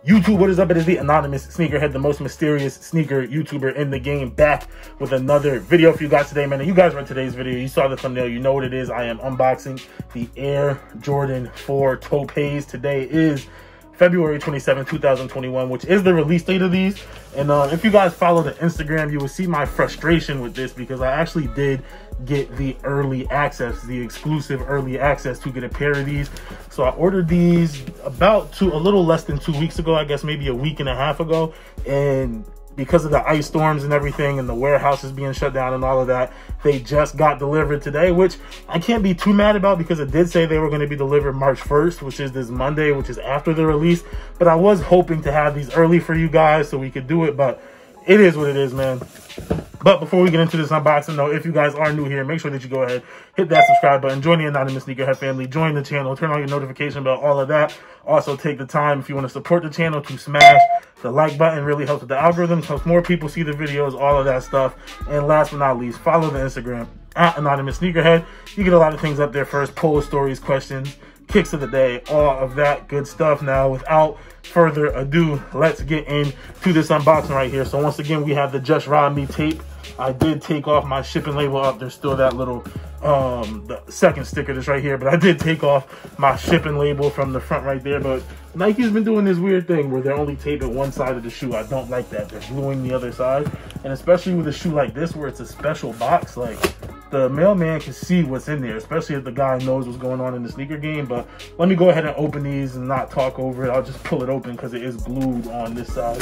YouTube, what is up? It is the anonymous Sneakerhead, the most mysterious sneaker YouTuber in the game, back with another video for you guys today, man. And you guys read today's video. You saw the thumbnail. You know what it is. I am unboxing the Air Jordan 4 Taupe Haze. Today is February 27, 2021, which is the release date of these. And if you guys follow the Instagram, you will see my frustration with this because I actually did get the early access, the exclusive early access to get a pair of these. So I ordered these about a little less than 2 weeks ago, I guess maybe a week and a half ago. And because of the ice storms and everything and the warehouses being shut down and all of that, they just got delivered today, which I can't be too mad about because it did say they were going to be delivered March 1st, which is this Monday, which is after the release. But I was hoping to have these early for you guys so we could do it, but it is what it is, man. But before we get into this unboxing, though, if you guys are new here, make sure that you go ahead, hit that subscribe button, join the anonymous Sneakerhead family, join the channel, turn on your notification bell, all of that. Also, take the time, if you want to support the channel, to smash the like button. Really helps with the algorithm, helps more people see the videos, all of that stuff. And last but not least, follow the Instagram at anonymous Sneakerhead. You get a lot of things up there first, polls, stories, questions, kicks of the day, all of that good stuff. Now, without further ado, let's get into this unboxing right here. So once again, we have the Just Rob Me tape. I did take off my shipping label up. There's still that little the second sticker that's right here, but I did take off my shipping label from the front right there. But Nike's been doing this weird thing where they're only taping one side of the shoe. I don't like that. They're gluing the other side, and especially with a shoe like this where it's a special box, like the mailman can see what's in there, especially if the guy knows what's going on in the sneaker game. But let me go ahead and open these and not talk over it. I'll just pull it open because it is glued on this side.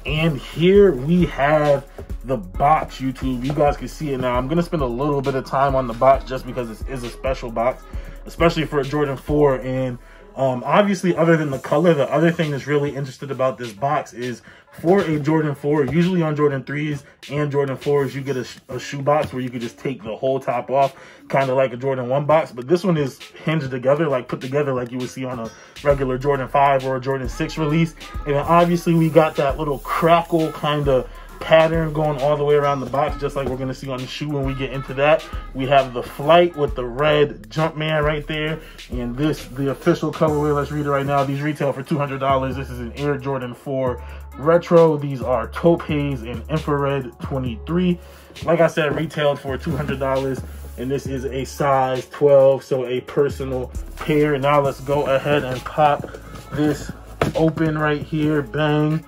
And here we have the box, YouTube. You guys can see it now. I'm going to spend a little bit of time on the box just because this is a special box, especially for a Jordan 4. And obviously, other than the color, the other thing that's really interesting about this box is for a Jordan 4, usually on Jordan 3s and Jordan 4s, you get a shoe box where you could just take the whole top off, kind of like a Jordan 1 box. But this one is hinged together, like put together like you would see on a regular Jordan 5 or a Jordan 6 release. And then obviously we got that little crackle kind of pattern going all the way around the box, just like we're going to see on the shoe when we get into that. We have the Flight with the red Jumpman right there, and this, the official colorway. Let's read it right now. These retail for $200. This is an Air Jordan 4 Retro. These are Taupe Haze and Infrared 23. Like I said, retailed for $200, and this is a size 12, so a personal pair. Now let's go ahead and pop this open right here. Bang.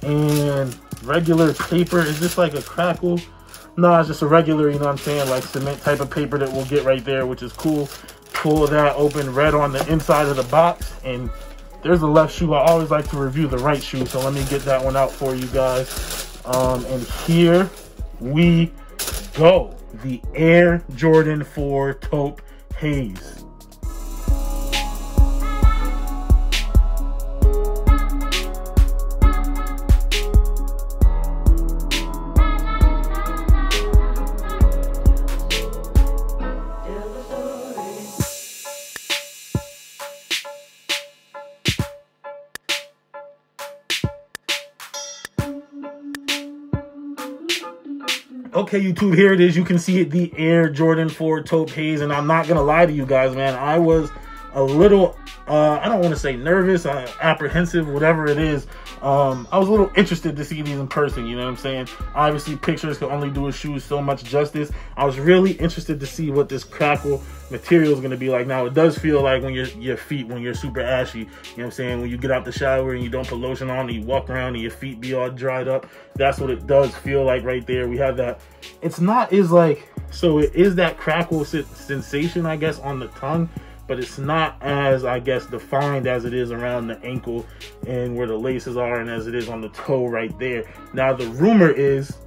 And regular paper. Is this like a crackle? No, it's just a regular, you know what I'm saying, like cement type of paper that we'll get right there, which is cool. Pull that open, red on the inside of the box, and there's the left shoe. I always like to review the right shoe, so let me get that one out for you guys. And here we go, the Air Jordan 4 Taupe Haze. Okay, YouTube, here it is. You can see it, the Air Jordan 4 Taupe Haze. And I'm not going to lie to you guys, man. I was a little, I don't want to say nervous, apprehensive, whatever it is. I was a little interested to see these in person, you know what I'm saying? Obviously, pictures can only do a shoe so much justice. I was really interested to see what this crackle material is going to be like. Now, it does feel like when your feet, when you're super ashy, you know what I'm saying? When you get out the shower and you don't put lotion on and you walk around and your feet be all dried up, that's what it does feel like right there. We have that. It's not as like, so it is that crackle sensation, I guess, on the tongue, but it's not as, I guess, defined as it is around the ankle and where the laces are and as it is on the toe right there. Now, the rumor is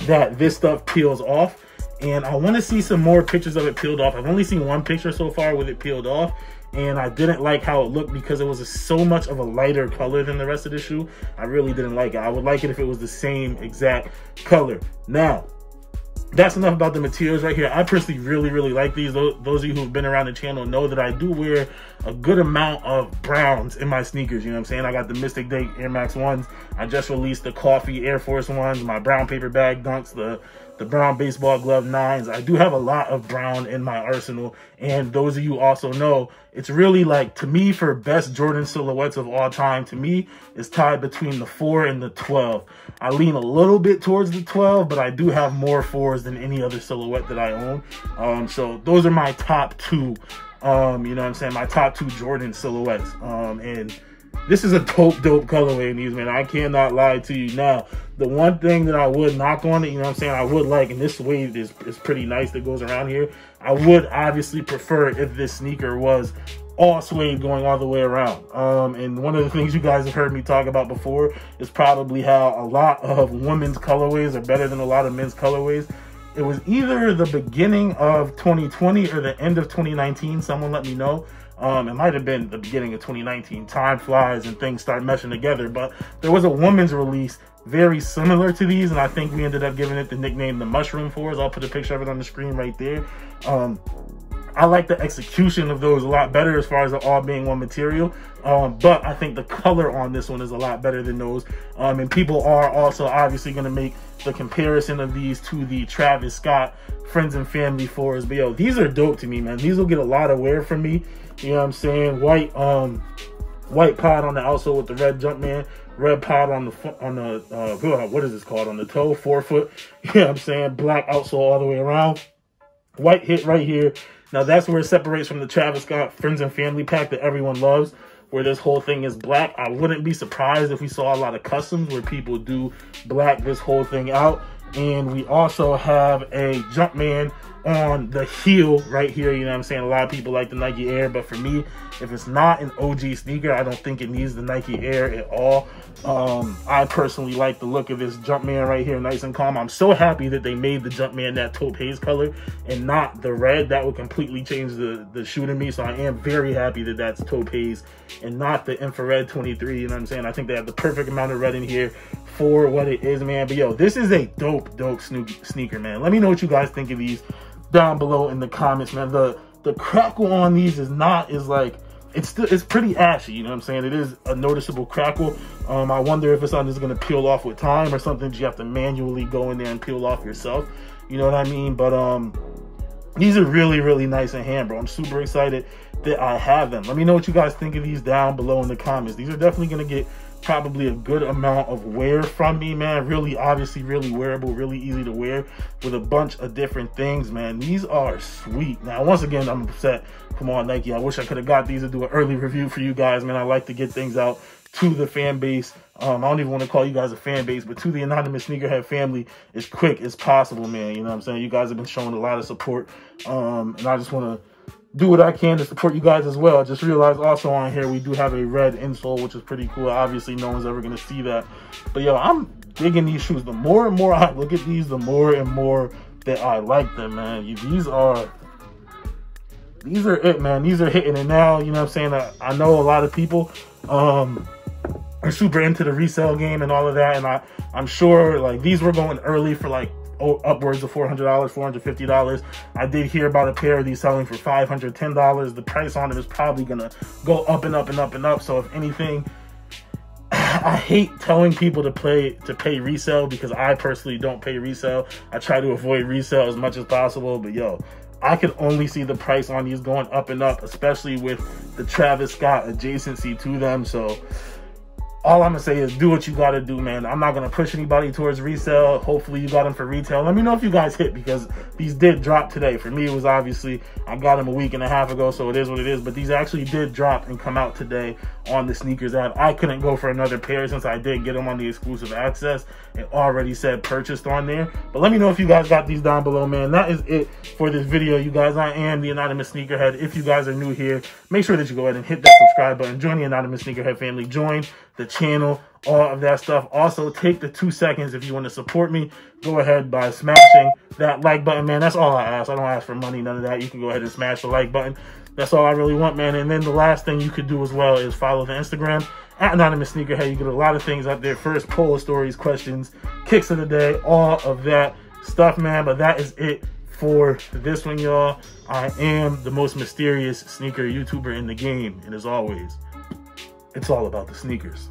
that this stuff peels off, and I want to see some more pictures of it peeled off. I've only seen one picture so far with it peeled off, and I didn't like how it looked because it was so much of a lighter color than the rest of the shoe. I really didn't like it. I would like it if it was the same exact color. Now, that's enough about the materials right here. I personally really like these. Those of you who've been around the channel know that I do wear a good amount of browns in my sneakers. You know what I'm saying? I got the Mystic Date Air Max 1s. I just released the Coffee Air Force 1s, my brown paper bag dunks, the brown baseball glove 9s. I do have a lot of brown in my arsenal. And those of you also know, it's really like, to me, for best Jordan silhouettes of all time, to me, it's tied between the 4 and the 12. I lean a little bit towards the 12, but I do have more 4s than any other silhouette that I own. So those are my top 2, you know what I'm saying, my top 2 Jordan silhouettes. And this is a dope colorway in these, man. I cannot lie to you. Now, the one thing that I would knock on it, you know what I'm saying, I would like, and this wave is pretty nice that goes around here. I would obviously prefer if this sneaker was all suede going all the way around. And one of the things you guys have heard me talk about before is probably how a lot of women's colorways are better than a lot of men's colorways. It was either the beginning of 2020 or the end of 2019. Someone let me know. It might have been the beginning of 2019. Time flies and things start meshing together. But there was a woman's release very similar to these, and I think we ended up giving it the nickname the Mushroom 4s. I'll put a picture of it on the screen right there. I like the execution of those a lot better as far as it all being one material. But I think the color on this one is a lot better than those. And people are also obviously going to make the comparison of these to the Travis Scott Friends and Family 4s. But yo, these are dope to me, man. These will get a lot of wear from me. You know what I'm saying? White pod on the outsole with the red Jumpman. Red pod on the what is this called? On the toe, 4 foot. You know what I'm saying? Black outsole all the way around. White hit right here. Now that's where it separates from the Travis Scott Friends and Family pack that everyone loves, where this whole thing is black. I wouldn't be surprised if we saw a lot of customs where people do black this whole thing out. And we also have a Jumpman on the heel right here. You know what I'm saying? A lot of people like the Nike Air, but for me, if it's not an OG sneaker, I don't think it needs the Nike Air at all. I personally like the look of this Jumpman right here, nice and calm. I'm so happy that they made the Jumpman that Taupe Haze color and not the red. That would completely change the shoe to me. So I am very happy that that's Taupe Haze and not the infrared 23. You know what I'm saying? I think they have the perfect amount of red in here for what it is, man. But yo, this is a dope sneaker, man. Let me know what you guys think of these down below in the comments, man. The crackle on these it's pretty ashy, you know what I'm saying? It is a noticeable crackle. I wonder if it's something that's going to peel off with time or something that you have to manually go in there and peel off yourself. You know what I mean? But these are really nice in hand, bro. I'm super excited that I have them. Let me know what you guys think of these down below in the comments. These are definitely going to get probably a good amount of wear from me, man. Obviously really wearable, really easy to wear with a bunch of different things, man. These are sweet. Now, once again, I'm upset. Come on, Nike. I wish I could have got these to do an early review for you guys, man. I like to get things out to the fan base. I don't even want to call you guys a fan base, but to the anonymous Sneakerhead family as quick as possible, man. You know what I'm saying? You guys have been showing a lot of support, and I just want to do what I can to support you guys as well. I just realized also on here we do have a red insole, which is pretty cool. Obviously, no one's ever going to see that. But yo, I'm digging these shoes. The more and more I look at these, the more and more that I like them, man. These are it, man. These are hitting it now. You know what I'm saying? I know a lot of people are super into the resale game and all of that, and I'm sure like these were going early for like upwards of $400, $450. I did hear about a pair of these selling for $510. The price on them is probably gonna go up and up and up and up. So if anything, I hate telling people to pay resale because I personally don't pay resale. I try to avoid resale as much as possible, but yo, I could only see the price on these going up and up, especially with the Travis Scott adjacency to them. So all I'm gonna say is do what you gotta do, man. I'm not gonna push anybody towards resale. Hopefully you got them for retail. Let me know if you guys hit, because these did drop today. For me, it was obviously, I got them a week and a half ago, so it is what it is. But these actually did drop and come out today on the Sneakers app. I couldn't go for another pair since I did get them on the exclusive access. It already said purchased on there. But let me know if you guys got these down below, man. That is it for this video, you guys. I am the Anonymous Sneakerhead. If you guys are new here, make sure that you go ahead and hit that subscribe button. Join the Anonymous Sneakerhead family. Join the channel, all of that stuff. Also, take the 2 seconds if you want to support me. Go ahead by smashing that like button, man. That's all I ask. I don't ask for money, none of that. You can go ahead and smash the like button. That's all I really want, man. And then the last thing you could do as well is follow the Instagram at Anonymous Sneakerhead. You get a lot of things out there. First, poll stories, questions, kicks of the day, all of that stuff, man. But that is it for this one, y'all. I am the most mysterious sneaker YouTuber in the game. And as always, it's all about the sneakers.